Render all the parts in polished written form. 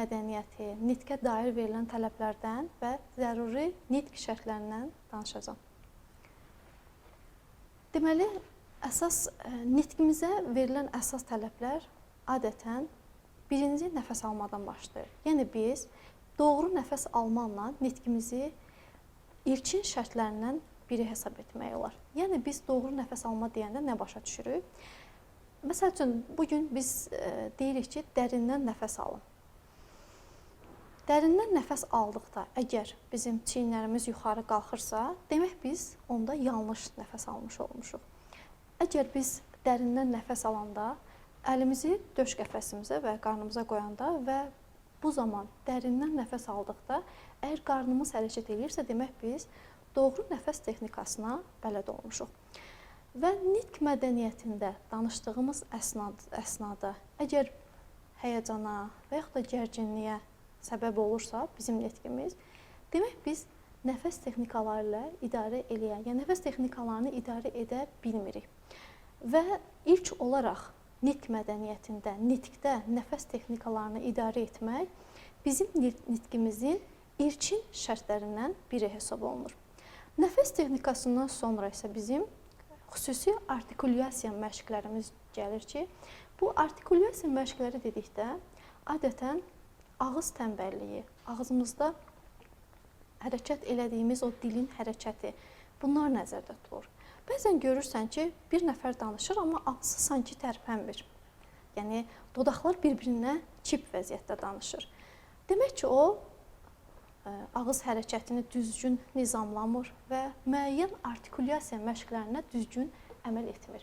mədəniyyəti, nitqə dair verilən tələblərdən və zəruri nitq şərtlərindən danışacağam. Deməli, nitqimizə verilən əsas tələblər adətən birinci nəfəs almadan başlayır. Yəni biz doğru nəfəs almaqla nitqimizi ilkin şərtlərindən biri hesab etmək olar. Yəni biz doğru nəfəs alma deyəndə nə başa düşürük? Məsəl üçün, bugün biz deyirik ki, dərindən nəfəs alın. Dərindən nəfəs aldıqda, əgər bizim çiyinlərimiz yuxarı qalxırsa, demək biz onda yanlış nəfəs almış olmuşuq. Əgər biz dərindən nəfəs alanda, əlimizi döş qəfəsimizə və qarnımıza qoyanda və bu zaman dərindən nəfəs aldıqda, əgər qarnımız hərəkət edirsə, demək biz doğru nəfəs texnikasına bələd olmuşuq. Və nitq mədəniyyətində danışdığımız əsnada, əgər həyəcana və yaxud da gərginliyə səbəb olursa bizim nitqimiz, demək biz nəfəs texnikaları ilə idarə eləyən, yəni nəfəs texnikalarını idarə edə bilmirik. Və ilk olaraq nitq mədəniyyətində, nitqdə nəfəs texnikalarını idarə etmək bizim nitqimizin ilkin şərtlərindən biri hesab olunur. Nəfəs texnikasından sonra isə bizim xüsusi artikulyasiya məşqlərimiz gəlir ki, bu artikulyasiya məşqləri dedikdə adətən ağız tənbəlliyi, ağzımızda hərəkət elədiyimiz o dilin hərəkəti, bunlar nəzərdə tutulur. Bəzən görürsən ki, bir nəfər danışır, amma ağzı sanki tərpənmir. Yəni, dodaqlar bir-birinə çip vəziyyətdə danışır. Demək ki, o ağız hərəkətini düzgün nizamlamır və müəyyən artikulyasiya məşqlərinə düzgün əməl etmir.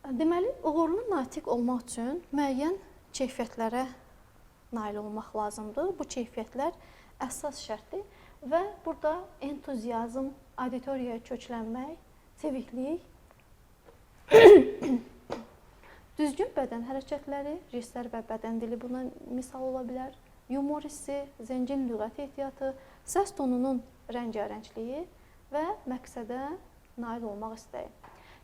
Deməli, uğurlu natiq olmaq üçün müəyyən keyfiyyətlərə nail olmaq lazımdır. Bu keyfiyyətlər əsas şərtdir və burada entuziazm, auditoriyaya köklənmək, seviklik, düzgün bədən hərəkətləri, jestlər və bədən dili buna misal ola bilər, yumor hissi, zəngin lüğət ehtiyatı, səs tonunun rəngarəngliyi və məqsədə nail olmaq istəyi.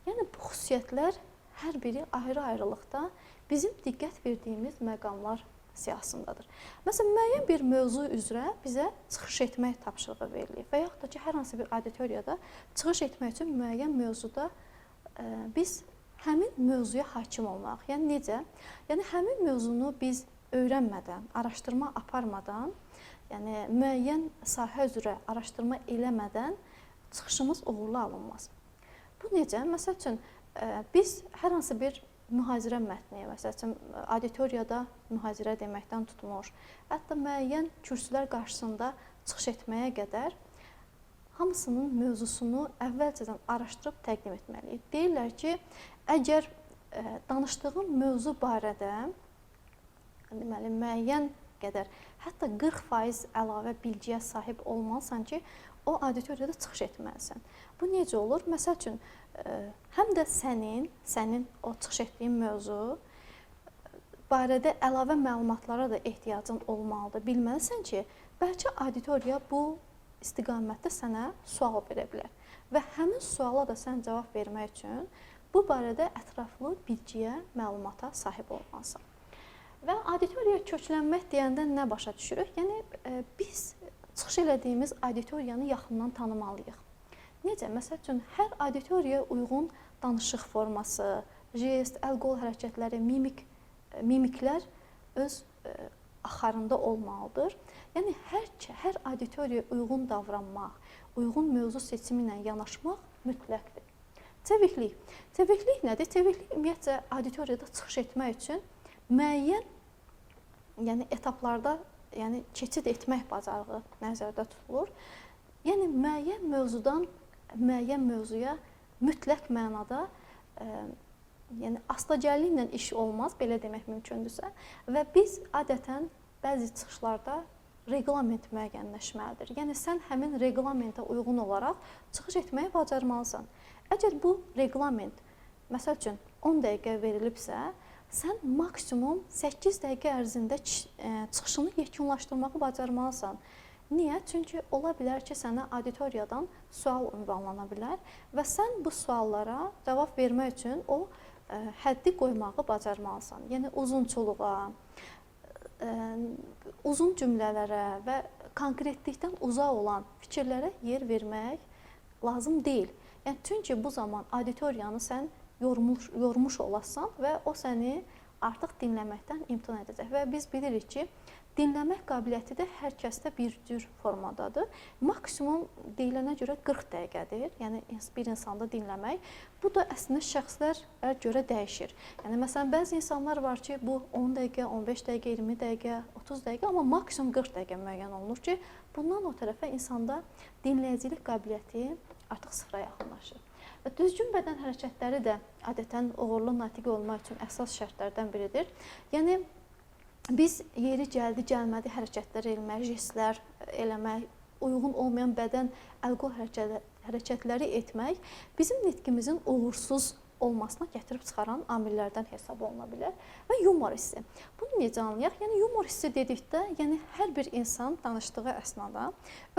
Yəni, bu xüsusiyyətlər hər biri ayrı-ayrılıqda bizim diqqət verdiyimiz məqamlar siyahısındadır. Məsələn, müəyyən bir mövzu üzrə bizə çıxış etmək tapşırığı verilir və yaxud da ki, hər hansı bir auditoriyada çıxış etmək üçün müəyyən mövzuda biz həmin mövzuya hakim olmaq. Yəni, necə? Yəni, həmin mövzunu biz öyrənmədən, araşdırma aparmadan, yəni müəyyən sahə üzrə araşdırma eləmədən çıxışımız uğurlu alınmaz. Bu necə? Məsəl üçün, biz hər hansı bir mühazirə mətni, məsəl üçün, auditoriyada mühazirə deməkdən tutulur, hətta müəyyən kürsülər qarşısında çıxış etməyə qədər hamısının mövzusunu əvvəlcədən araşdırıb təqdim etməliyik. Deyirlər ki, əgər danışdığın mövzu barədə deməli, müəyyən qədər, hətta 40% əlavə bilgiyə sahib olmalısan ki, o auditoriyada çıxış etməlisən. Bu necə olur? Məsəl üçün, həm də sənin o çıxış etdiyin mövzu barədə əlavə məlumatlara da ehtiyacın olmalıdır. Bilməlisən ki, bəlkə auditoriya bu istiqamətdə sənə sual verə bilər və həmin suala da sən cavab vermək üçün bu barədə ətraflı bilgiyə, məlumata sahib olmalısan. Və auditoriyaya köklənmək deyəndə nə başa düşürük? Yəni, biz çıxış elədiyimiz auditoriyanı yaxından tanımalıyıq. Necə? Məsəl üçün, hər auditoriyaya uyğun danışıq forması, jest, əl-qol hərəkətləri, mimiklər öz axarında olmalıdır. Yəni, hər auditoriyaya uyğun davranmaq, uyğun mövzu seçimi ilə yanaşmaq mütləqdir. Çeviklik. Çeviklik nədir? Çeviklik ümumiyyətcə auditoriyada çıxış etmək üçün müəyyən etaplarda keçid etmək bacarığı nəzərdə tutulur. Yəni, müəyyən mövzudan müəyyən mövzuya mütləq mənada astagəlliklə iş olmaz, belə demək mümkündürsə və biz adətən bəzi çıxışlarda reqlament müəyyənləşməlidir. Yəni, sən həmin reqlamentə uyğun olaraq çıxış etməyi bacarmalısan. Əgər bu reqlament, məsəl üçün, 10 dəqiqə verilibsə, sən maksimum 8 dəqiqə ərzində çıxışını yekunlaşdırmağı bacarmalısan. Niyə? Çünki ola bilər ki, sənə auditoriyadan sual ünvanlana bilər və sən bu suallara cavab vermək üçün o həddi qoymağı bacarmalısan. Yəni uzunçuluğa, uzun cümlələrə və konkretlikdən uzaq olan fikirlərə yer vermək lazım deyil. Yəni çünki bu zaman auditoriyanı sən yormuş olasan və o səni artıq dinləməkdən imtina edəcək. Və biz bilirik ki, dinləmək qabiliyyəti də hər kəsdə bir cür formadadır. Maksimum deyilənə görə 40 dəqiqədir. Yəni bir insanda dinləmək. Bu da əslində şəxslərə görə dəyişir. Yəni məsələn bəzi insanlar var ki, bu 10 dəqiqə, 15 dəqiqə, 20 dəqiqə, 30 dəqiqə, amma maksimum 40 dəqiqə müəyyən olunur ki, bundan o tərəfə insanda dinləyicilik qabiliyyəti artıq sıfıra yaxınlaşır. Və düzgün bədən hərəkətləri də adətən uğurlu natiq olmaq üçün əsas şərtlərdən biridir. Yəni biz yeri gəldi, gəlmədi hərəkətlər eləmək, jestlər eləmək, uyğun olmayan bədən əl-qol hərəkətləri etmək bizim nitqimizin uğursuz olmasına gətirib çıxaran amillərdən hesab oluna bilər. Və yumor hissi. Bunu necə anlayaq? Yəni yumor hissi dedikdə, yəni hər bir insan danışdığı əsnada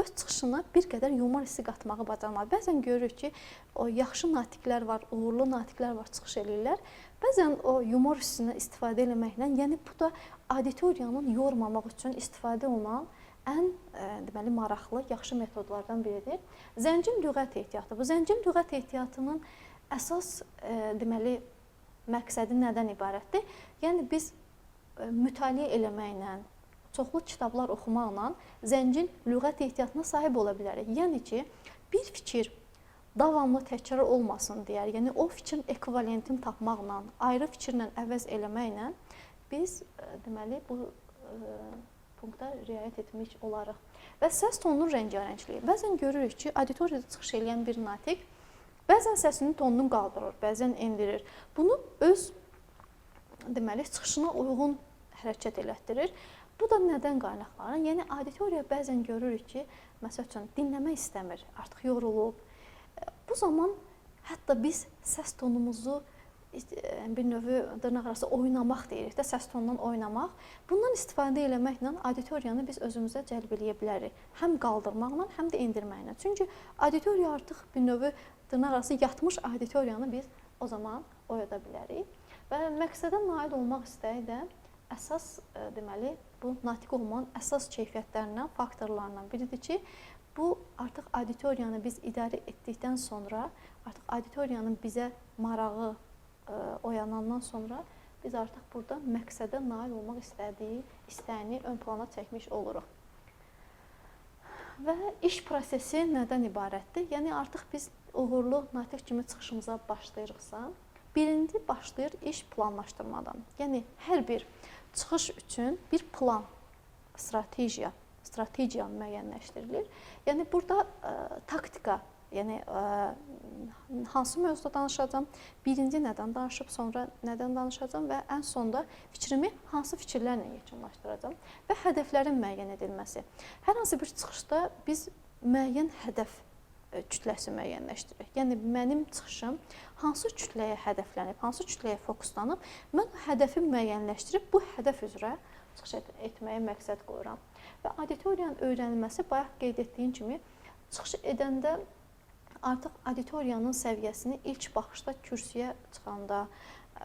öz çıxışına bir qədər yumor hissi qatmağı bacarmalıdır. Bəzən görürük ki, o yaxşı natiqlər var, uğurlu natiqlər var, çıxış eləyirlər. Bəzən o yumor hissindən istifadə etməklə, yəni bu da auditoriyanın yormamaq üçün istifadə olunan ən deməli maraqlı, yaxşı metodlardan biridir. Zəncin lüğət ehtiyatı. Bu zəncin lüğət ehtiyatının əsas deməli məqsədi nədən ibarətdir? Yəni biz mütaliə eləməklə, çoxlu kitablar oxumaqla zəncin lüğət ehtiyatına sahib ola bilərik. Yəni ki, bir fikir davamlı təkrar olmasın deyər. Yəni o fikrin ekvivalentini tapmaqla, ayrı fikirlə əvəz eləməklə biz deməli bu punkta riayət etmiş olarıq. Və səs tonunun rəngarəngliyi. Bəzən görürük ki, auditoriyada çıxış edən bir natiq bəzən səsinin tonunu qaldırır, bəzən endirir. Bunu öz deməli çıxışına uyğun hərəkət elətdirir. Bu da nədən qaynaqlanır? Yəni auditoriya bəzən görürük ki, məsəl üçün dinləmək istəmir, artıq yorulub. Bu zaman hətta biz səs tonumuzu bir növ dırnaqarası oynamaq deyirik də, səs tonundan oynamaq. Bundan istifadə eləməklə auditoriyanı biz özümüzə cəlb eləyə bilərik. Həm qaldırmaqla, həm də endirməklə. Çünki auditoriya artıq bir növ dırnaqarası yatmış auditoriyanı biz o zaman oyada bilərik. Və məqsədə nail olmaq istəyi də əsas deməli bu natiq olmanın əsas keyfiyyətlərindən, faktorlarından biridir ki, bu artıq auditoriyanı biz idarə etdikdən sonra, artıq auditoriyanın bizə marağı oyanandan sonra biz artıq burada məqsədə nail olmaq istəyini ön plana çəkmiş oluruq. Və iş prosesi nədən ibarətdir? Yəni artıq biz uğurlu natiq kimi çıxışımıza başlayırıqsa, birinci başlayır iş planlaşdırmadan. Yəni hər bir çıxış üçün bir plan, strategiya müəyyənləşdirilir. Yəni burada taktika, yəni hansı mövzuda danışacağam, birinci nədən danışıb, sonra nədən danışacağam və ən sonda fikrimi hansı fikirlərlə yekunlaşdıracağam və hədəflərin müəyyən edilməsi. Hər hansı bir çıxışda biz müəyyən hədəf kütləsi müəyyənləşdiririk. Yəni mənim çıxışım hansı kütləyə hədəflənib, hansı kütləyə fokuslanıb, mən o hədəfi müəyyənləşdirib bu hədəf üzrə çıxış etməyə məqsəd qoyuram. Və auditoriyanın öyrənilməsi bayaq qeyd etdiyim kimi çıxış edəndə artıq auditoriyanın səviyyəsini ilk baxışda kürsüyə çıxanda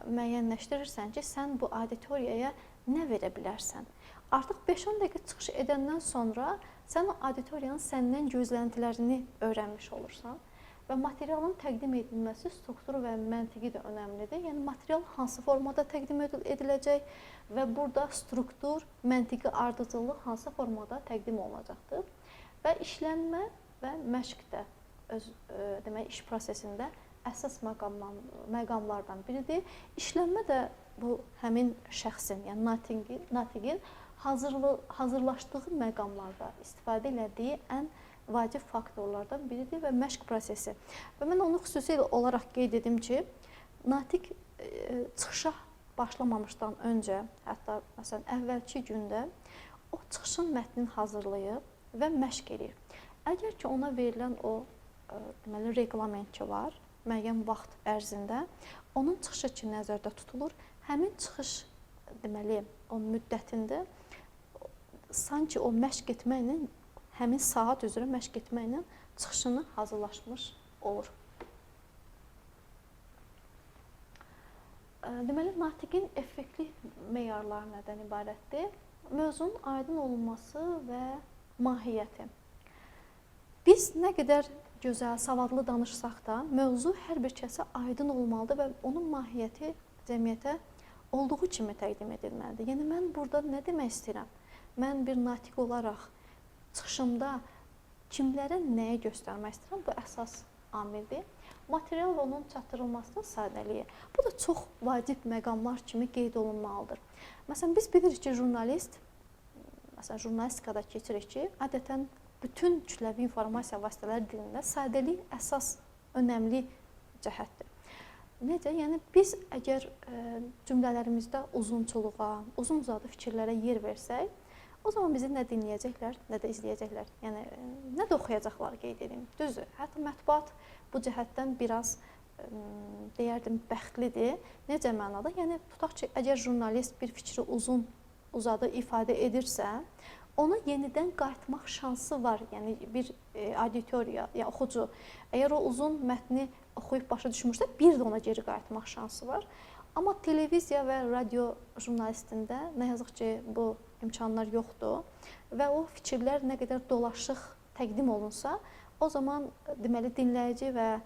müəyyənləşdirirsən ki, sən bu auditoriyaya nə verə bilərsən. Artıq 5-10 dəqiqə çıxış edəndən sonra sən o auditoriyanın səndən gözləntilərini öyrənmiş olursan və materialın təqdim edilməsi strukturu və məntiqi də önəmlidir. Yəni material hansı formada təqdim ediləcək və burada struktur, məntiqi ardıcıllıq hansı formada təqdim olunacaqdır. Və işlənmə və məşq də demək iş prosesində əsas məqamlardan biridir. İşlənmə də bu həmin şəxsin, yəni natiqin hazırlaşdığı məqamlarda istifadə etdiyi ən vacib faktorlardan biridir və məşq prosesi. Və mən onu xüsusilə olaraq qeyd edim ki, natiq çıxışa başlamamışdan öncə, hətta məsələn əvvəlki gündə o çıxışın mətnini hazırlayıb və məşq edir. Əgər ki ona verilən o deməli reqlament ki var, müəyyən vaxt ərzində onun çıxışı ki nəzərdə tutulur, həmin çıxış deməli o müddətində sanki o məşq etməklə, həmin saat üzrə məşq etməklə çıxışını hazırlaşmış olur. Deməli, natiqin effektli meyarları nədən ibarətdir? Mövzunun aydın olunması və mahiyyəti. Biz nə qədər gözəl, savadlı danışsaq da, mövzu hər bir kəsə aydın olmalıdır və onun mahiyyəti cəmiyyətə olduğu kimi təqdim edilməlidir. Yəni, mən burada nə demək istəyirəm? Mən bir natiq olaraq çıxışımda kimlərə nəyə göstərmək istəyirəm? Bu əsas amildir. Material və onun çatdırılmasının sadəliyi. Bu da çox vacib məqamlar kimi qeyd olunmalıdır. Məsələn, biz bilirik ki, jurnalistikada keçirik ki, adətən bütün kütləvi informasiya vasitələri dilində sadəlik əsas önəmli cəhətdir. Necə? Yəni, biz əgər cümlələrimizdə uzunçuluğa, uzun-uzadı fikirlərə yer versək, o zaman bizi nə dinləyəcəklər, nə də izləyəcəklər. Yəni, nə də oxuyacaqlar qeyd edeyim. Düzdür, hətta mətbuat bu cəhətdən biraz, deyərdim, bəxtlidir. Necə mənada? Yəni, tutaq ki, əgər jurnalist bir fikri uzun-uzadı ifadə edirsə, ona yenidən qayıtmaq şansı var. Yəni, bir auditoriya, ya oxucu, əgər o uzun mətni oxuyub başa düşmürsə, bir də ona geri qayıtmaq şansı var. Amma televiziya və radio jurnalistində nə yazıq ki, bu imkanlar yoxdur və o fikirlər nə qədər dolaşıq təqdim olunsa, o zaman deməli dinləyici və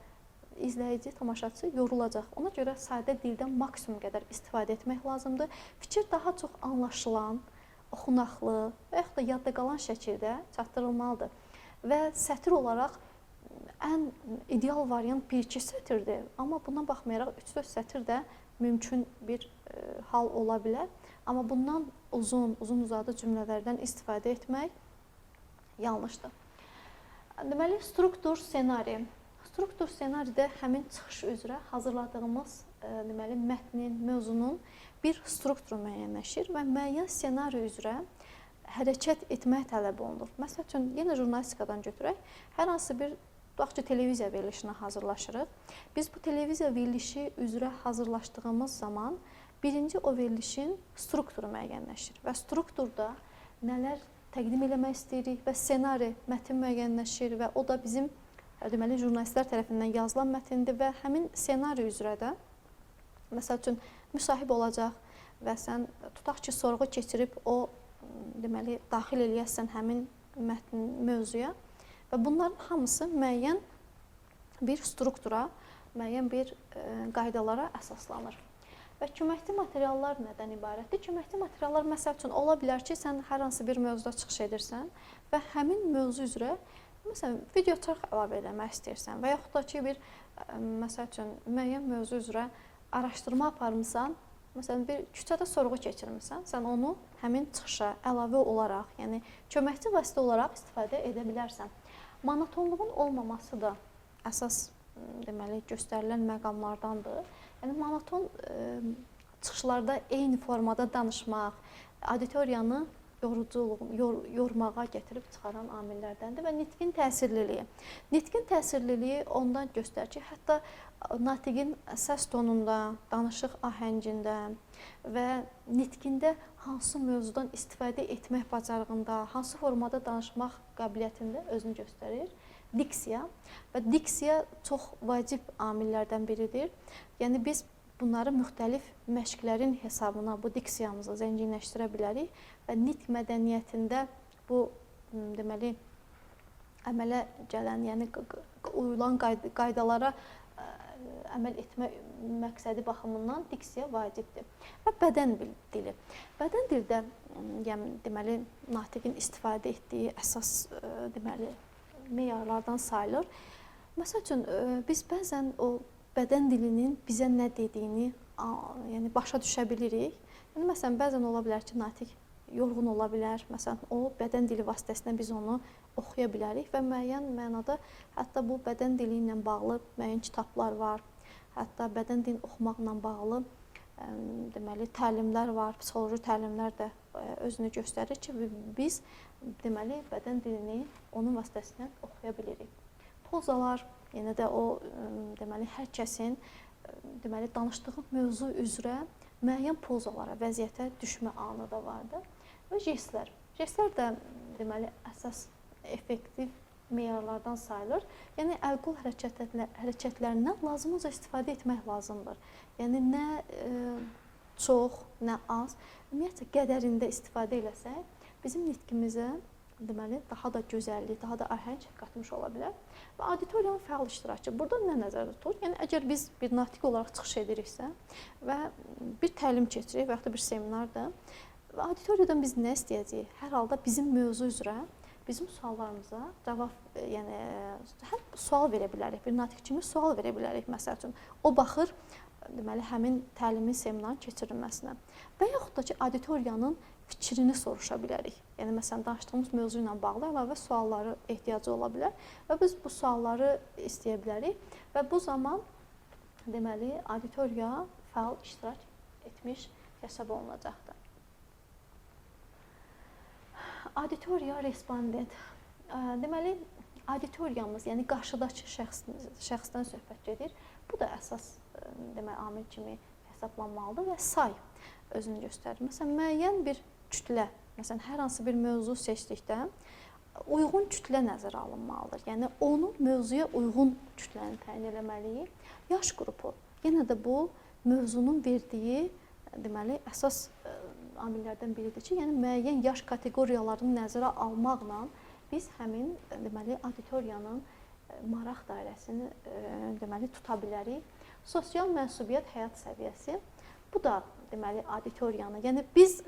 izləyici, tamaşaçı yorulacaq. Ona görə sadə dildən maksimum qədər istifadə etmək lazımdır. Fikir daha çox anlaşılan, oxunaqlı və yaxud da yadda qalan şəkildə çatdırılmalıdır. Və sətr olaraq ən ideal variant 1-2 sətirdir. Amma buna baxmayaraq 3-4 sətir də mümkün bir hal ola bilər. Amma bundan uzun-uzadı cümlələrdən istifadə etmək yanlışdır. Deməli, struktur, ssenari. Struktur, ssenaridə həmin çıxış üzrə hazırladığımız deməli, mətnin, mövzunun bir strukturu müəyyənləşir və müəyyən ssenari üzrə hərəkət etmək tələb olunur. Məsəl üçün, yenə jurnalistikadan götürək, hər hansı bir tutaq ki, televiziya verilişinə hazırlaşırıq. Biz bu televiziya verilişi üzrə hazırlaşdığımız zaman birinci o verilişin strukturu müəyyənləşir və strukturda nələr təqdim eləmək istəyirik və ssenari, mətin müəyyənləşir və o da bizim deməli, jurnalistlər tərəfindən yazılan mətindir və həmin ssenari üzrə də məsəl üçün müsahib olacaq və sən tutaq ki, sorğu keçirib o deməli, daxil eləyəsən həmin mətn mövzuya və bunların hamısı müəyyən bir struktura, müəyyən bir qaydalara əsaslanır. Və köməkli materiallar nədən ibarətdir? Köməkli materiallar məsəl üçün ola bilər ki, sən hər hansı bir mövzuda çıxış edirsən və həmin mövzu üzrə məsələn, videoçarx əlavə eləmək istəyirsən və yaxud da ki, bir məsəl üçün müəyyən mövzu üzrə araşdırma aparmısan, məsələn, bir küçədə sorğu keçirmirsən, sən onu həmin çıxışa əlavə olaraq, yəni köməkçi vasitə olaraq istifadə edə bilərsən. Monotonluğun olmaması da əsas deməli, göstərilən məqamlardandır. Yəni, monoton çıxışlarda eyni formada danışmaq, auditoriyanı yormağa gətirib çıxaran amillərdəndir və nitqin təsirliliyi. Nitqin təsirliliyi ondan göstərir ki, hətta natiqin səs tonunda, danışıq ahəngində və nitqində hansı mövzudan istifadə etmək bacarığında, hansı formada danışmaq qabiliyyətində özünü göstərir. Diksiya və diksiya çox vacib amillərdən biridir. Yəni, biz bunları müxtəlif məşqlərin hesabına bu diksiyamızı zənginləşdirə bilərik və nitq mədəniyyətində bu deməli əmələ gələn, yəni uyulan qaydalara əməl etmə məqsədi baxımından diksiya vacibdir. Və bədən dili. Bədən dildə yəni deməli natiqin istifadə etdiyi əsas deməli meyarlardan sayılır. Məsəl üçün biz bəzən o bədən dilinin bizə nə dediyini yəni başa düşə bilirik. Yəni məsələn bəzən ola bilər ki, natiq yorğun ola bilər. Məsələn o bədən dili vasitəsilə biz onu oxuya bilərik və müəyyən mənada hətta bu bədən dili ilə bağlı müəyyən kitablar var. Hətta bədən dilini oxumaqla bağlı deməli təlimlər var, psixoloji təlimlər də özünü göstərir ki, biz deməli bədən dilini onun vasitəsilə oxuya bilirik. Pozalar, yenə də o deməli hər kəsin deməli danışdığı mövzu üzrə müəyyən pozalara, vəziyyətə düşmə anı da vardır və jestlər. Jestlər də deməli əsas effektiv meyarlardan sayılır. Yəni əl-qol hərəkətlərindən lazımınca istifadə etmək lazımdır. Yəni nə çox, nə az, ümumiyyətlə qədərində istifadə eləsək, bizim nitqimizə deməli daha da gözəllik, daha da ahəng qatmış ola bilər. Və auditoriyanın fəal iştirakı burada nə nəzərdə tutulur? Yəni əgər biz bir natiq olaraq çıxış ediriksə və bir təlim keçirik və ya da bir seminarda və auditoriyadan biz nə istəyəcəyik? Hər halda bizim mövzu üzrə bizim suallarımıza cavab, yəni həm sual verə bilərik, bir natiq kimi sual verə bilərik məsəl üçün. O baxır deməli həmin təlimin seminarın keçirilməsinə. Və yaxud da ki, auditoriyanın fikrini soruşa bilərik. Yəni məsələn danışdığımız mövzu ilə bağlı əlavə sualları ehtiyacı ola bilər və biz bu sualları istəyə bilərik və bu zaman deməli auditoriya fəal iştirak etmiş hesab olunacaqdır. Auditoriya, respondent. Deməli auditoriyamız, yəni qarşıdakı şəxsdən söhbət gedir. Bu da əsas demək amil kimi hesablanmalıdır və say özünü göstərir. Məsələn, müəyyən bir kütlə, məsələn, hər hansı bir mövzu seçdikdə uyğun kütlə nəzərə alınmalıdır. Yəni onu mövzuya uyğun kütləni təyin etməliyik. Yaş qrupu. Yenə də bu mövzunun verdiyi deməli əsas amillərdən biridir ki, yəni müəyyən yaş kateqoriyalarını nəzərə almaqla biz həmin deməli auditoriyanın maraq dairəsini deməli tuta bilərik. Sosial mənsubiyyət həyat səviyyəsi. Bu da deməli auditoriyanı, yəni biz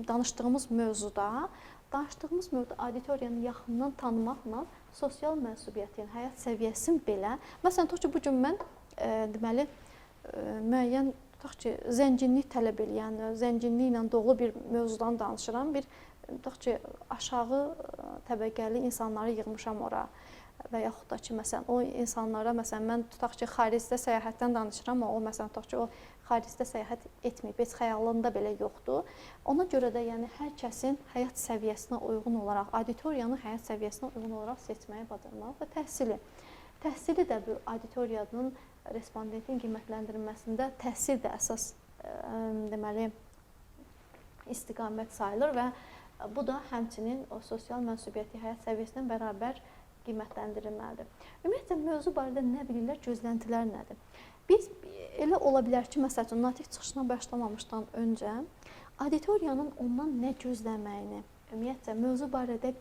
danışdığımız mövzuda auditoriyanı yaxından tanımaqla sosial mənsubiyyətin, həyat səviyyəsini belə, məsələn, tutaq ki, bu gün mən deməli müəyyən tutaq ki, zənginlik tələb eləyən, zənginliklə dolu bir mövzudan danışıram, bir tutaq ki, aşağı təbəqəli insanları yığmışam ora və yaxud da ki, məsələn, o insanlara, məsələn, mən tutaq ki, xaricdə səyahətdən danışıram, amma o, məsələn, tutaq ki, o xaricdə səyahət etməyib, heç xəyalında belə yoxdur. Ona görə də, yəni, hər kəsin həyat səviyyəsinə uyğun olaraq, auditoriyanın həyat səviyyəsinə uyğun olaraq seçməyi bacarmaq və təhsili. Təhsili də bu auditoriyanın, respondentin qiymətləndirilməsində təhsil də əsas, deməli, istiqamət sayılır və bu da həmçinin o sosial mənsubiyyəti həyat səviyyəsindən bərabər qiymətləndirilməlidir. Ümumiyyətlə, mövzu barədə nə bilirlər, gözləntilər nədir? Biz elə ola bilər ki, məsəl üçün, natiq çıxışına başlamamışdan öncə auditoriyanın ondan nə gözləməyini, ümumiyyətlə, mövzu barədə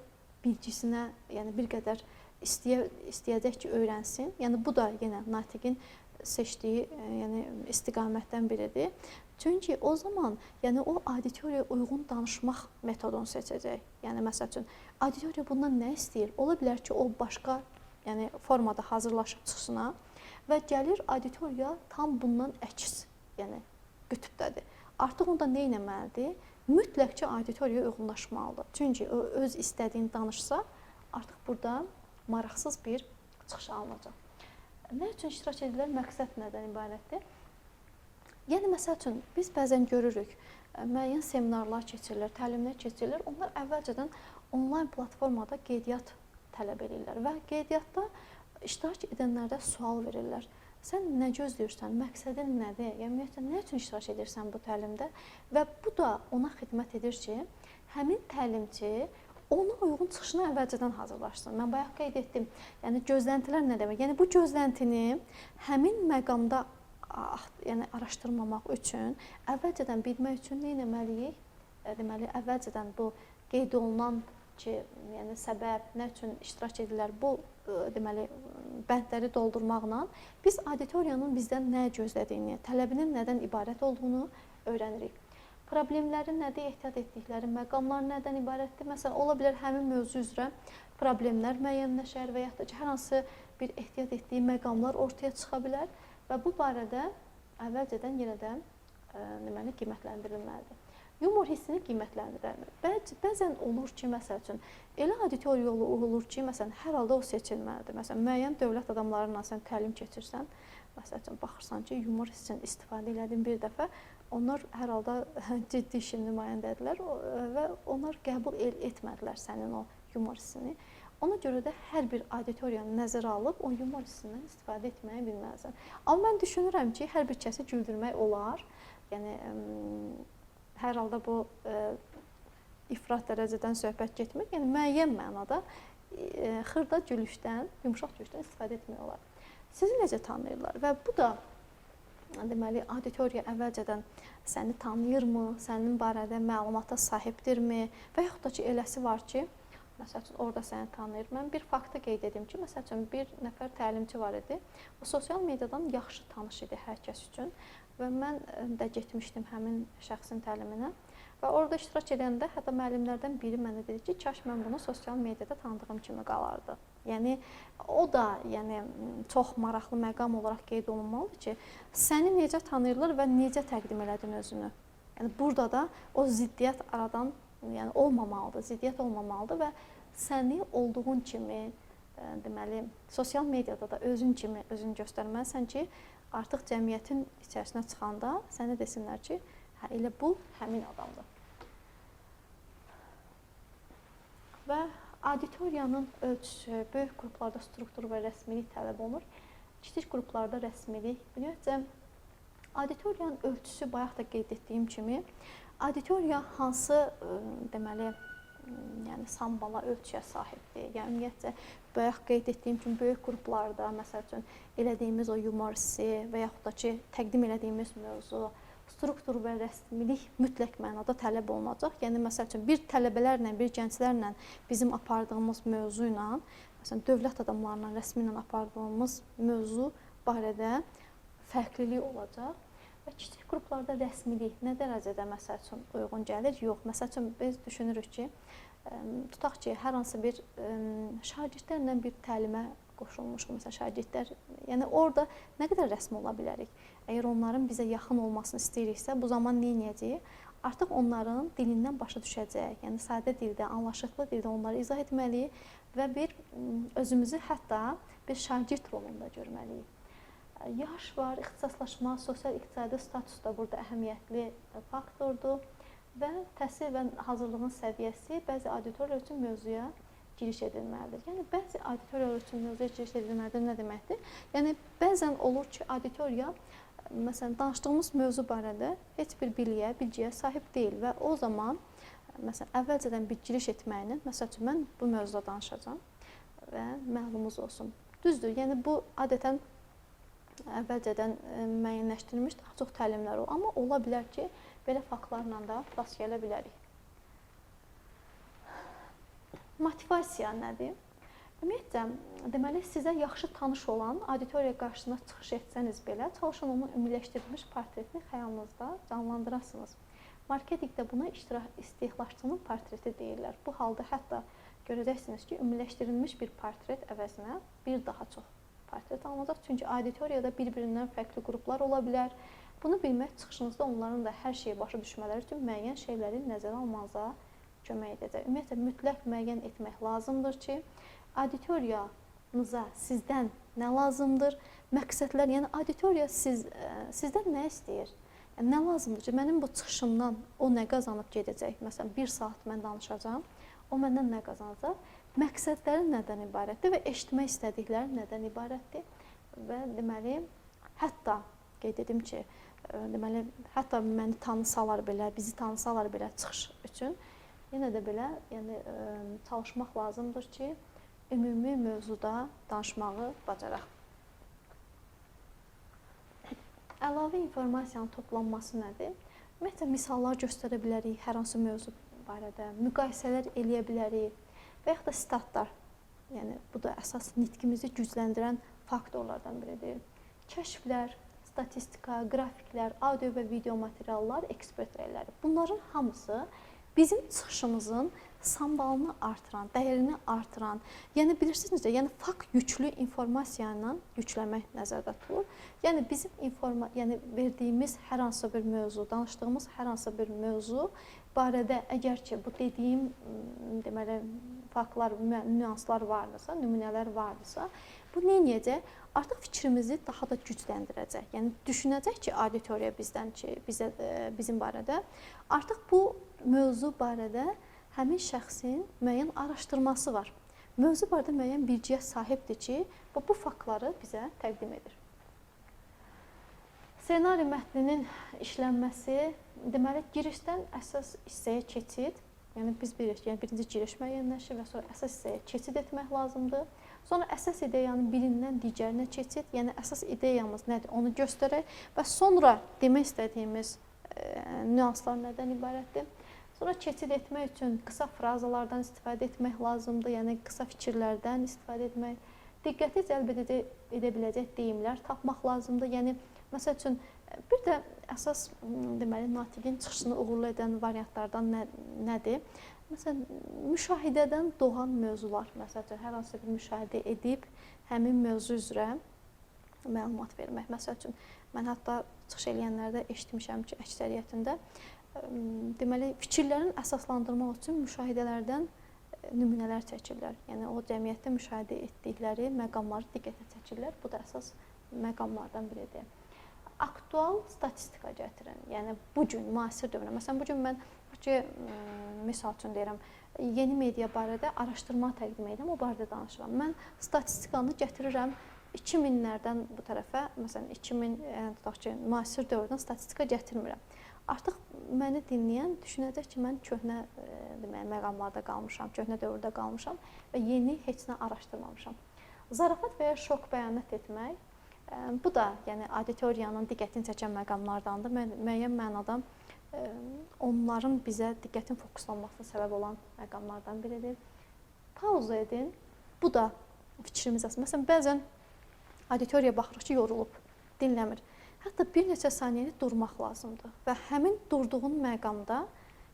bilgisinə, yəni bir qədər istəyəcək ki, öyrənsin. Yəni, bu da yenə natiqin seçdiyi yəni, istiqamətdən biridir. Çünki o zaman yəni, o auditoriyaya uyğun danışmaq metodunu seçəcək. Yəni, məsəl üçün, auditoriya bundan nə istəyir? Ola bilər ki, o başqa yəni, formada hazırlaşıb çıxsına və gəlir auditoriya tam bundan əks, yəni qütbdədir. Artıq onda nə etməlidir? Mütləq ki, auditoriyaya uyğunlaşmalıdır. Çünki o öz istədiyini danışsa, artıq burada maraqsız bir çıxış alınacaq. Nə üçün iştirak edirlər? Məqsəd nədən ibarətdir? Yəni, məsəl üçün, biz bəzən görürük, müəyyən seminarlar keçirilir, təlimlər keçirilir. Onlar əvvəlcədən onlayn platformada qeydiyyat tələb edirlər və qeydiyyatda iştirak edənlərdə sual verirlər. Sən nə gözləyirsən, məqsədin nədir? Yəni, nə üçün iştirak edirsən bu təlimdə? Və bu da ona xidmət edir ki, həmin təlimçi ona uyğun çıxışını əvvəlcədən hazırlaşsın. Mən bayaq qeyd etdim, yəni gözləntilər nə demək? Yəni, bu gözləntini həmin məqamda yəni, araşdırmamaq üçün, əvvəlcədən bilmək üçün nə etməliyik? Deməli, əvvəlcədən bu qeyd olunan ki, yəni səbəb, nə üçün iştirak edirlər, bu deməli, bəndləri doldurmaqla biz auditoriyanın bizdən nə gözlədiyini, tələbinin nədən ibarət olduğunu öyrənirik. Problemləri nədir, ehtiyat etdikləri məqamlar nədən ibarətdir? Məsələn, ola bilər həmin mövzu üzrə problemlər müəyyənləşər və yaxud da ki, hər hansı bir ehtiyat etdiyi məqamlar ortaya çıxa bilər və bu barədə əvvəlcədən yenə də deməli, qiymətləndirilməlidir. Yumor hissini qiymətləndirmək. Bəzən olur ki, məsəl üçün, elə auditoriya olur ki, məsələn, hər halda o seçilməlidir. Məsələn, müəyyən dövlət adamlarıyla sən təlim keçirsən, məsəl üçün, baxırsan ki, yumor hissini istifadə elədin bir dəfə, onlar hər halda ciddi işin nümayəndədirlər və onlar qəbul etmədilər sənin o yumor hissini. Ona görə də hər bir auditoriyanı nəzərə alıb o yumor hissindən istifadə etməyi bilməlisən. Amma mən düşünürəm ki, hər bir kəsi güldürmək olar. Yəni, hər halda bu ifrat dərəcədən söhbət getmir. Yəni, müəyyən mənada xırda gülüşdən, yumşaq gülüşdən istifadə etmək olar. Sizi necə tanıyırlar və bu da deməli auditoriya əvvəlcədən səni tanıyırmı, sənin barədə məlumata sahibdirmi və yaxud da ki, eləsi var ki, məsəl üçün orada səni tanıyır. Mən bir faktı qeyd edim ki, məsəl üçün bir nəfər təlimçi var idi. O sosial mediadan yaxşı tanış idi hər kəs üçün və mən də getmişdim həmin şəxsin təliminə. Və orada iştirak edəndə hətta müəllimlərdən biri mənə dedi ki, kaş mən bunu sosial mediada tanıdığım kimi qalardı. Yəni o da çox maraqlı məqam olaraq qeyd olunmalıdır ki, səni necə tanıyırlar və necə təqdim elədin özünü. Yəni burada da o ziddiyyət aradan olmamalıdır, ziddiyyət olmamalıdır və səni olduğun kimi, deməli, sosial mediada da özün kimi özünü göstərməlisən ki, artıq cəmiyyətin içərisinə çıxanda sənə desinlər ki, hə, elə bu həmin adamdır. Və auditoriyanın ölçüsü, böyük qruplarda struktur və rəsmilik tələb olunur. Kiçik qruplarda rəsmilik. Ümumiyyətcə, auditoriyanın ölçüsü bayaq da qeyd etdiyim kimi, auditoriya hansı deməli, sambala ölçüyə sahibdir. Yəni ümumiyyətcə, bayaq qeyd etdiyim kimi böyük qruplarda, məsəl üçün elədiyimiz o yumor hissi və yaxud da ki, təqdim elədiyimiz mövzu, struktur və rəsmilik mütləq mənada tələb olunacaq. Yəni, məsəl üçün, bir tələbələrlə, bir gənclərlə bizim apardığımız mövzu ilə, məsələn, dövlət adamlarla, rəsmi ilə apardığımız mövzu barədə fərqlilik olacaq. Və kiçik qruplarda rəsmilik nə dərəcədə, məsəl üçün, uyğun gəlir? Yox. Məsəl üçün, biz düşünürük ki, tutaq ki, hər hansı bir şagirdlərlə bir təlimə qoşulmuşuq, məsələn, şagirdlər, yəni orada nə qədər rəsmi ola bilərik? Əgər onların bizə yaxın olmasını istəyiriksə, bu zaman nə edəcəyik? Artıq onların dilindən başa düşəcəyik, yəni sadə dildə, anlaşılıqlı dildə onları izah etməliyik və özümüzü hətta bir şagird rolunda görməliyik. Yaş var, ixtisaslaşma, sosial-iqtisadi status da burada əhəmiyyətli faktordur və təhsil və hazırlığın səviyyəsi bəzi auditoriyalar üçün mövzuya giriş edilməlidir. Yəni, bəzi auditoriyalar üçün mövzuya giriş edilməlidir nə deməkdir? Yəni, bəzən olur ki, auditoriya, məsələn, danışdığımız mövzu barədə heç bir bilgiyə sahib deyil və o zaman, məsələn, əvvəlcədən bir giriş etməyinin, məsəl üçün, mən bu mövzuda danışacağam və məlumumuz olsun. Düzdür, yəni bu adətən əvvəlcədən müəyyənləşdirilmiş daha çox təlimlər olur. Amma ola bilər ki, belə faktlarla da rast gələ bilərik. Motivasiya nədir? Ümumiyyətcə, deməli, sizə yaxşı tanış olan auditoriya qarşısına çıxış etsəniz belə, çalışın onun ümumiləşdirilmiş portretini xəyalınızda canlandırasınız. Marketinqdə buna istehlakçının portreti deyirlər. Bu halda hətta görəcəksiniz ki, ümumiləşdirilmiş bir portret əvəzinə bir daha çox portret alınacaq. Çünki auditoriyada bir-birindən fərqli qruplar ola bilər. Bunu bilmək çıxışınızda onların da hər şeyi başa düşmələri üçün müəyyən şeyləri nəzərə almanıza kömək edəcək. Ümumiyyətlə, mütləq müəyyən etmək lazımdır ki, auditoriyanıza sizdən nə lazımdır? Məqsədlər, yəni auditoriya sizdən nə istəyir? Yəni, nə lazımdır ki, mənim bu çıxışımdan o nə qazanıb gedəcək? Məsələn, 1 saat mən danışacağam, o məndən nə qazanacaq? Məqsədləri nədən ibarətdir və eşitmək istədikləri nədən ibarətdir? Və deməli, hətta qeyd edim ki, deməli, hətta məni tanısalar belə, bizi tanısalar belə çıxış üçün yenə də belə, yəni çalışmaq lazımdır ki, ümumi mövzuda danışmağı bacaraq. Əlavə informasiyanın toplanması nədir? Ümumiyyətlə, misallar göstərə bilərik hər hansı mövzu barədə, müqayisələr eləyə bilərik və yaxud da statlar. Yəni, bu da əsas nitqimizi gücləndirən faktorlardan biridir. Kəşflər, statistika, qrafiklər, audio və video materiallar, ekspert rəyləri. Bunların hamısı bizim çıxışımızın sambalını artıran, dəyərini artıran, yəni bilirsiniz necə, yəni fakt yüklü informasiya ilə yükləmək nəzərdə tutulur. Yəni bizim verdiyimiz hər hansı bir mövzu, danışdığımız hər hansı bir mövzu barədə əgər ki, bu dediyim deməli faktlar, nüanslar vardısa, nümunələr vardısa, bu nə edəcək? Artıq fikrimizi daha da gücləndirəcək. Yəni düşünəcək ki, auditoriya bizdən ki, bizim barədə artıq bu mövzu barədə həmin şəxsin müəyyən araşdırması var. Mövzu barədə müəyyən bilgiyə sahibdir ki, bu faktları bizə təqdim edir. Ssenari mətninin işlənməsi, deməli, girişdən əsas hissəyə keçid Yəni biz bilirik ki, yəni birinci giriş müəyyənləşir və sonra əsas hissəyə keçid etmək lazımdır. Sonra əsas ideyanın birindən digərinə keçid, yəni əsas ideyamız nədir, onu göstərək və sonra demək istədiyimiz nüanslar nədən ibarətdir. Sonra keçid etmək üçün qısa frazalardan istifadə etmək lazımdır, yəni qısa fikirlərdən istifadə etmək, diqqəti cəlb edə biləcək deyimlər tapmaq lazımdır. Yəni məsəl üçün bir də əsas deməli natiqin çıxışını uğurlu edən variantlardan nədir? Məsələn, müşahidədən doğan mövzular, məsələn, hər hansı bir müşahidə edib həmin mövzu üzrə məlumat vermək. Məsəl üçün, mən hətta çıxış eləyənlərdə eşitmişəm ki, əksəriyyətində deməli fikirlərin əsaslandırmaq üçün müşahidələrdən nümunələr çəkirlər. Yəni o cəmiyyətdə müşahidə etdikləri məqamları diqqətə çəkirlər. Bu da əsas məqamlardan biridir. Aktual statistika gətirin. Yəni bu gün müasir dövrdə. Məsələn, bu gün mən misal üçün deyirəm, yeni media barədə araşdırma təqdim edirəm, o barədə danışıram. Mən statistikanı gətirirəm 2000-lərdən bu tərəfə, məsələn 2000 tutaq ki, müasir dövrdən statistika gətirmirəm. Artıq məni dinləyən düşünəcək ki, mən köhnə deməli məqamlarda qalmışam, köhnə dövrdə qalmışam və yeni heç nə araşdırmamışam. Zarafat və ya şok bəyanat etmək bu da yəni auditoriyanın diqqətini çəkən məqamlardandır. Müəyyən mənada onların bizə diqqətin fokuslanmasına səbəb olan məqamlardan biridir. Pauza edin. Bu da fikrimiz əsas. Məsələn, bəzən auditoriyaya baxırıq ki, yorulub, dinləmir. Hətta bir neçə saniyəni durmaq lazımdır və həmin durduğun məqamda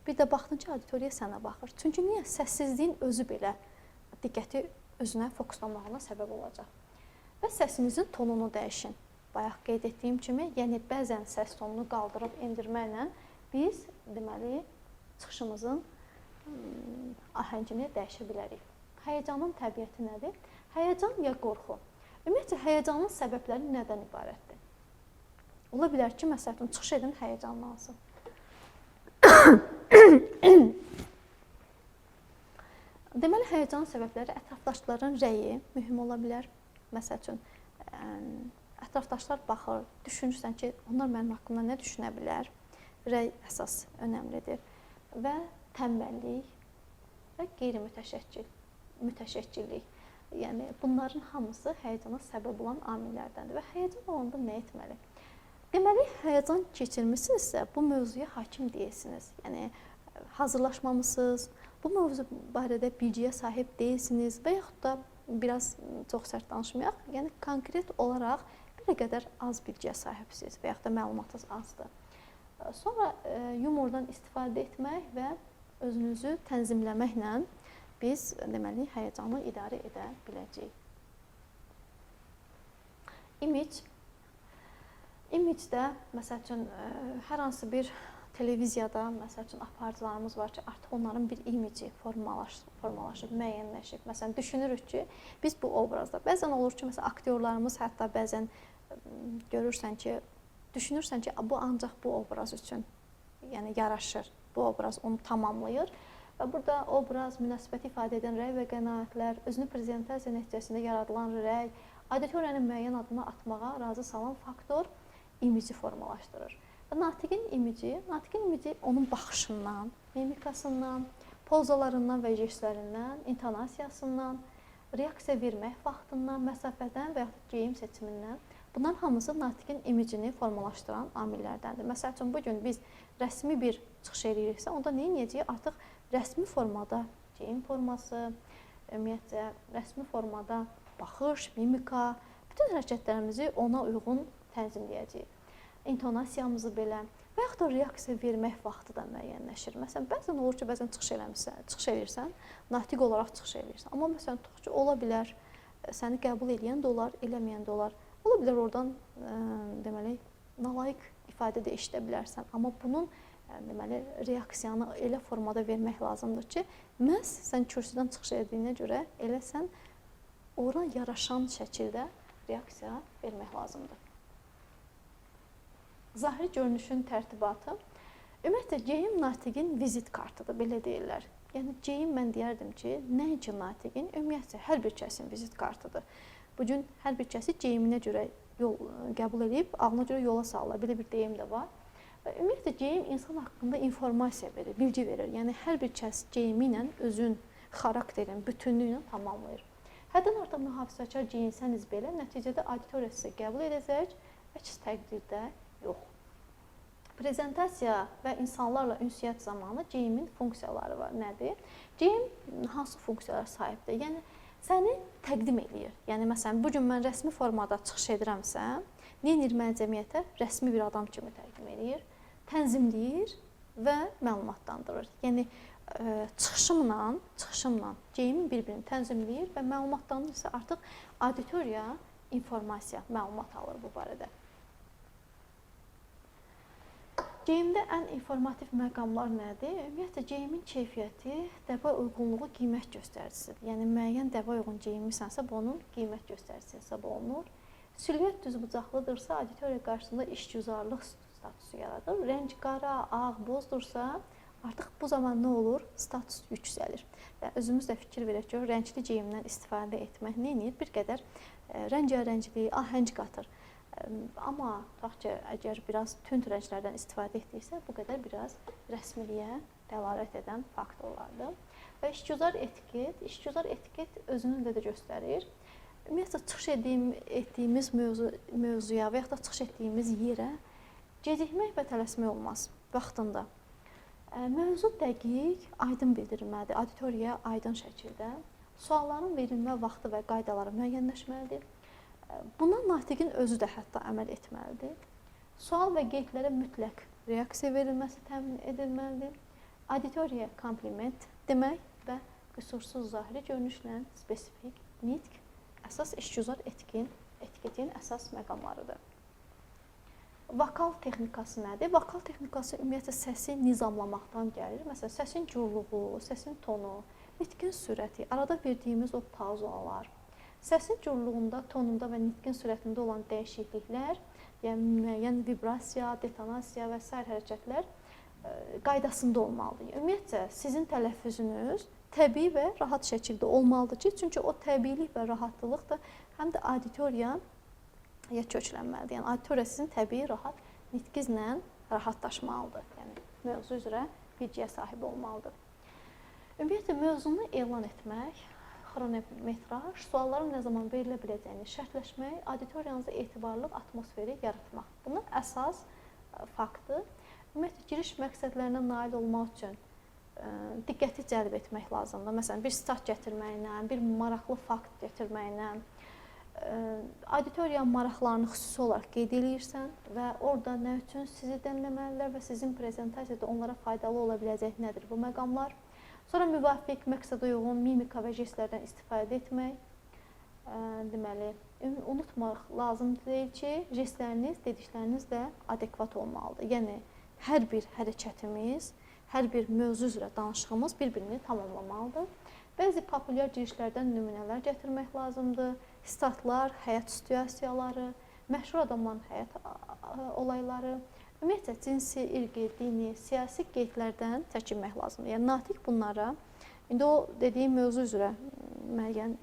bir də baxdın ki, auditoriya sənə baxır. Çünki niyə? Səssizliyin özü belə diqqəti özünə fokuslanmağına səbəb olacaq. Və səsinizin tonunu dəyişin. Bayaq qeyd etdiyim kimi, yəni bəzən səs tonunu qaldırıb endirməklə biz deməli çıxışımızın ahəngini dəyişə bilərik. Həyəcanın təbiəti nədir? Həyəcan ya qorxu? Ümumiyyətlə həyəcanın səbəbləri nədən ibarətdir? Ola bilər ki, məsələn, çıxış edin həyəcanlansın. Deməli, həyəcanın səbəbləri ətrafdaşların rəyi mühüm ola bilər. Məsəl üçün, ətrafdaşlar baxır, düşünürsən ki, onlar mənim haqqımda nə düşünə bilər? Rəy əsas önəmlidir. Və tənbəllik və qeyri-mütəşəkkillik. Yəni, bunların hamısı həyəcana səbəb olan amillərdəndir. Və həyəcan olanda nə etməli? Deməli, həyəcan keçirmisinizsə, bu mövzuya hakim deyilsiniz. Yəni, hazırlaşmamısınız, bu mövzu barədə bilgiyə sahib deyilsiniz və yaxud da biraz çox sərt danışmayaq, yəni konkret olaraq bir qədər az bilgiyə sahibsiniz və yaxud da məlumatınız azdır. Sonra yumordan istifadə etmək və özünüzü tənzimləməklə biz deməli həyəcanı idarə edə biləcəyik. İmicdə məsəl üçün hər hansı bir televiziyada məsəl üçün aparıcılarımız var ki, artıq onların bir imici formalaşıb, müəyyənləşib. Məsələn, düşünürük ki, biz bu obrazda. Bəzən olur ki, məsələn, aktyorlarımız hətta bəzən görürsən ki, düşünürsən ki, bu ancaq bu obraz üçün yəni yaraşır. Bu obraz onu tamamlayır və burada obraz, münasibət ifadə edən rəy və qənaətlər, özünü prezentasiya nəticəsində yaradılan rəy, auditoriyanın müəyyən adımı atmağa razı salan faktor imici formalaşdırır. Natiqin imici onun baxışından, mimikasından, pozalarından və jestlərindən, intonasiyasından, reaksiya vermək vaxtından, məsafədən və yaxud geyim seçimindən. Bunların hamısı natiqin imicini formalaşdıran amillərdəndir. Məsəl üçün, bugün biz rəsmi bir çıxış eləyiriksə, onda nə edəcəyik? Artıq rəsmi formada geyim forması, ümumiyyətcə, rəsmi formada baxış, mimika, bütün hərəkətlərimizi ona uyğun tənzimləyəcəyik. İntonasiyamızı belə və yaxud da reaksiya vermək vaxtı da müəyyənləşir. Məsələn, bəzən olur ki, bəzən çıxış edirsən, natiq olaraq çıxış edirsən. Amma məsələn, tutaq ki, ola bilər, səni qəbul edən də olar, eləməyən də olar. Ola bilər oradan deməli, nalayiq ifadə də eşidə bilərsən. Amma bunun deməli, reaksiyanı elə formada vermək lazımdır ki, məhz sən kürsüdən çıxış ediyinə görə elə sən ora yaraşan şəkildə reaksiya vermək lazımdır. Zahiri görünüşün tərtibatı. Ümumiyyətlə, geyim natiqin vizit kartıdır, belə deyirlər. Yəni, geyim mən deyərdim ki, nəinki natiqin, ümumiyyətlə, hər bir kəsin vizit kartıdır. Bugün hər bir kəsi geyiminə görə yol qəbul edib, ağına görə yola salırlar. Belə bir deyim də var. Ümumiyyətlə geyim insan haqqında informasiya verir, bilgi verir. Yəni hər bir kəs geyimi ilə özün, xarakterin, bütünlüyünü tamamlayır. Həddən artıq mühafizəkar geyinsəniz belə, nəticədə auditoriya sizə qəbul edəcək, əks təqdirdə yox. Prezentasiya və insanlarla ünsiyyət zamanı geyimin funksiyaları var. Nədir? Geyim hansı funksiyalara sahibdir? Yəni səni təqdim eləyir. Yəni məsələn, bu gün mən rəsmi formada çıxış edirəmsə, nə edir mənə cəmiyyətə? Rəsmi bir adam kimi təqdim eləyir, tənzimləyir və məlumatlandırır. Yəni çıxışımla geyimin bir-birini tənzimləyir və məlumatlandırırsa artıq auditoriya informasiya, məlumat alır bu barədə. Geyimdə ən informativ məqamlar nədir? Ümumiyyətlə, geyimin keyfiyyəti dəbə uyğunluğu qiymət göstəricisidir. Yəni, müəyyən dəbə uyğun geyinmisənsə, bu onun qiymət göstəricisi hesab olunur. Silüet düzbucaqlıdırsa, auditoriya qarşısında işgüzarlıq statusu yaradır. Rəng qara, ağ, bozdursa, artıq bu zaman nə olur? Status yüksəlir. Və özümüz də fikir verək ki, rəngli geyimdən istifadə etmək nə edir? Bir qədər rəngarənglik, ahəng qatır. Amma tutaq ki, əgər biraz tünd rənglərdən istifadə etdiksə, bu qədər biraz rəsmiliyə dəlalət edən faktorlardır. Və işgüzar etiket özünü də göstərir. Ümumiyyətlə, çıxış etdiyimiz mövzuya və yaxud da çıxış etdiyimiz yerə gecikmək və tələsmək olmaz vaxtında. Mövzu dəqiq, aydın bildirilməlidir, auditoriyaya aydın şəkildə. Sualların verilmə vaxtı və qaydaları müəyyənləşməlidir. Buna natiqin özü də hətta əməl etməlidir. Sual və qeydlərə mütləq reaksiya verilməsi təmin edilməlidir. Auditoriyaya kompliment demək və qüsursuz zahiri görünüşlə spesifik nitq əsas işgüzar etiketin əsas məqamlarıdır. Vokal texnikası nədir? Vokal texnikası ümumiyyətlə səsi nizamlamaqdan gəlir. Məsələn, səsin gurluğu, səsin tonu, nitqin sürəti, arada verdiyimiz o pauzalar, səsin gurluğunda, tonunda və nitqin sürətində olan dəyişikliklər, yəni müəyyən vibrasiya, detonasiya və sair hərəkətlər qaydasında olmalıdır. Ümumiyyətlə, sizin tələffüzünüz təbii və rahat şəkildə olmalıdır ki, çünki o təbiilik və rahatlıq da həm də auditoriyaya köklənməlidir. Yəni, auditoriya sizin təbii, rahat nitqinizlə rahatlaşmalıdır. Yəni, mövzu üzrə bilgiyə sahib olmalıdır. Ümumiyyətlə, mövzunu elan etmək, xronometraj, sualların nə zaman verilə biləcəyini şərtləşmək, auditoriyanızda etibarlıq atmosferi yaratmaq. Bunun əsas faktı, ümumiyyətlə, giriş məqsədlərinə nail olmaq üçün diqqəti cəlb etmək lazımdır. Məsələn, bir stat gətirməklə, bir maraqlı fakt gətirməklə, auditoriya maraqlarını xüsusi olaraq qeyd edirsən və orada nə üçün sizi dinləməlilər və sizin prezentasiyada onlara faydalı ola biləcək nədir bu məqamlar? Sonra müvafiq məqsədə uyğun mimika və jestlərdən istifadə etmək. Deməli, unutmaq lazım deyil ki, jestləriniz, dedikləriniz də adekvat olmalıdır. Yəni, hər bir hərəkətimiz, hər bir mövzu üzrə danışığımız bir-birini tamamlamalıdır. Bəzi populyar girişlərdən nümunələr gətirmək lazımdır. Statlar, həyat situasiyaları, məşhur adamların həyat olayları, ümumiyyətlə, cinsi, irqi, dini, siyasi qeydlərdən çəkinmək lazımdır. Yəni, natiq bunlara, indi o dediyim mövzu üzrə müəyyən,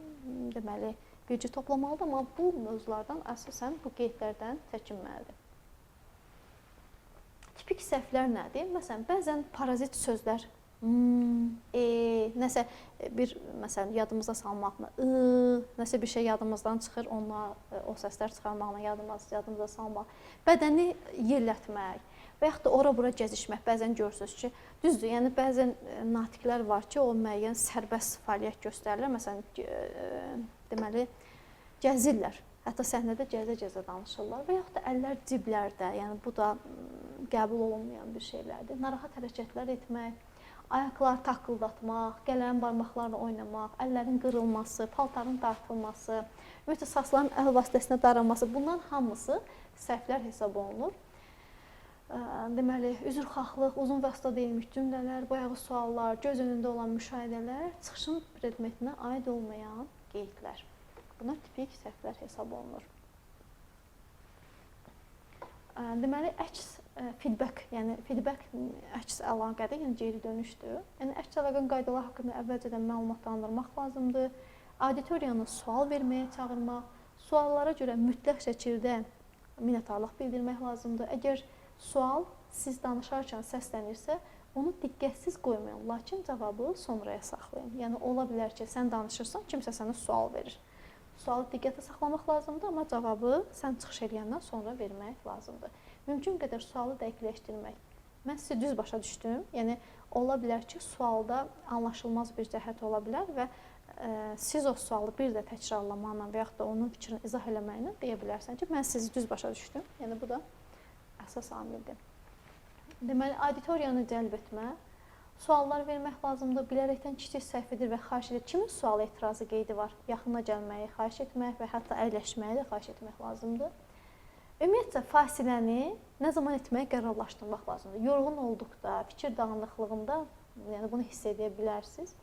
deməli, bilgi toplamalıdır, amma bu mövzulardan əsasən bu qeydlərdən çəkinməlidir. Tipik səhvlər nədir? Məsələn, bəzən parazit sözlər, nəsə bir, məsələn, yadımıza salmaqla, nəsə bir şey yadımızdan çıxır, onunla o səslər çıxarmaqla yadımıza salmaq, bədəni yerlətmək və yaxud da ora-bura gəzişmək. Bəzən görürsünüz ki, düzdür, yəni bəzən natiqlər var ki, o müəyyən sərbəst fəaliyyət göstərirlər, məsələn, deməli, gəzirlər, hətta səhnədə gəzə-gəzə danışırlar və yaxud da əllər ciblərdə, yəni bu da qəbul olunmayan bir şeylərdir. Narahat hərəkətlər etmək, ayaqlar taqqıldatmaq, qələm barmaqlarla oynamaq, əllərin qırılması, paltarın dartılması, ümumiyyətlə saçların əl vasitəsilə daranması, bunların hamısı səhvlər hesab olunur. Deməli, üzrxahlıq, uzun və usta deyilmiş cümlələr, bayağı suallar, göz önündə olan müşahidələr, çıxışın predmetinə aid olmayan qeydlər. Bunlar tipik səhvlər hesab olunur. Deməli, əks feedback, yəni feedback əks əlaqədir, yəni geri dönüşdür. Yəni, əks əlaqənin qaydaları haqqında əvvəlcədən məlumatlandırmaq lazımdır. Auditoriyanı sual verməyə çağırmaq, suallara görə mütləq şəkildə minnətdarlıq bildirmək lazımdır. Əgər sual siz danışarkən səslənirsə, onu diqqətsiz qoymayın, lakin cavabı sonraya saxlayın. Yəni ola bilər ki, sən danışırsan, kimsə sənə sual verir. Sualı diqqətə saxlamaq lazımdır, amma cavabı sən çıxış edəndən sonra vermək lazımdır. Mümkün qədər sualı dəqiqləşdirmək. Mən sizi düz başa düşdüm. Yəni ola bilər ki, sualda anlaşılmaz bir cəhət ola bilər və siz o sualı bir də təkrarlamaqla və yaxud da onun fikrini izah eləməklə deyə bilərsən ki, mən sizi düz başa düşdüm. Yəni bu da əsas amildir. Deməli, auditoriyanı cəlb etmə, suallar vermək lazımdır, bilərəkdən kiçik səhv edir və xahiş edir. Kimin sualı, etirazı, qeydi var? Yaxına gəlməyi xahiş etmək və hətta əyləşməyi də xahiş etmək lazımdır. Ümumiyyətcə, fasiləni nə zaman etməyə qərarlaşdırmaq lazımdır? Yorğun olduqda, fikir dağınıqlığında, yəni bunu hiss edə bilərsiniz.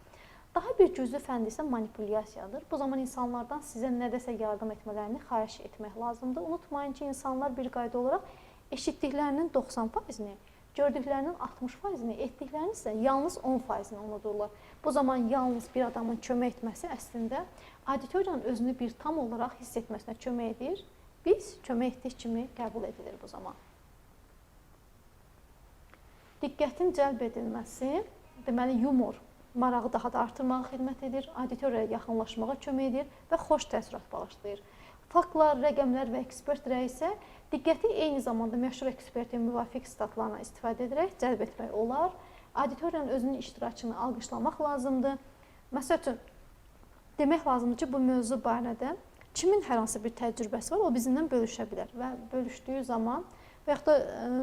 Daha bir cüzi fənd isə manipulyasiyadır. Bu zaman insanlardan sizə nədəsə yardım etmələrini xahiş etmək lazımdır. Unutmayın ki, insanlar bir qayda olaraq eşitdiklərinin 90%-ni, gördüklərinin 60%-ni, etdiklərinin isə yalnız 10%-ni unudurlar. Bu zaman yalnız bir adamın kömək etməsi əslində auditoriyanın özünü bir tam olaraq hiss etməsinə kömək edir. Biz kömək etdik kimi qəbul edilir bu zaman. Diqqətin cəlb edilməsi, deməli yumor, marağı daha da artırmağa xidmət edir, auditoriyaya yaxınlaşmağa kömək edir və xoş təəssürat bağışlayır. Faktlar, rəqəmlər və ekspert rəyi isə diqqəti eyni zamanda məşhur ekspertin müvafiq statlarına istifadə edərək cəlb etmək olar. Auditoriyanın özünün iştirakını alqışlamaq lazımdır. Məsəl üçün, demək lazımdır ki, bu mövzu barədə kimin hər hansı bir təcrübəsi var, o bizimlə bölüşə bilər və bölüşdüyü zaman və yaxud da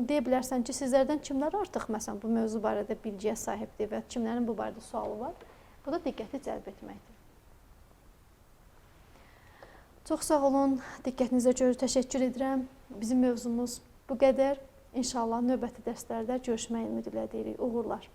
deyə bilərsən ki, sizlərdən kimlər artıq məsələn bu mövzu barədə bilgiyə sahibdir və kimlərin bu barədə sualı var. Bu da diqqəti cəlb etməkdir. Çox sağ olun, diqqətinizə görə təşəkkür edirəm. Bizim mövzumuz bu qədər. İnşallah növbəti dərslərdə görüşmək ümidi ilə deyirik. Uğurlar.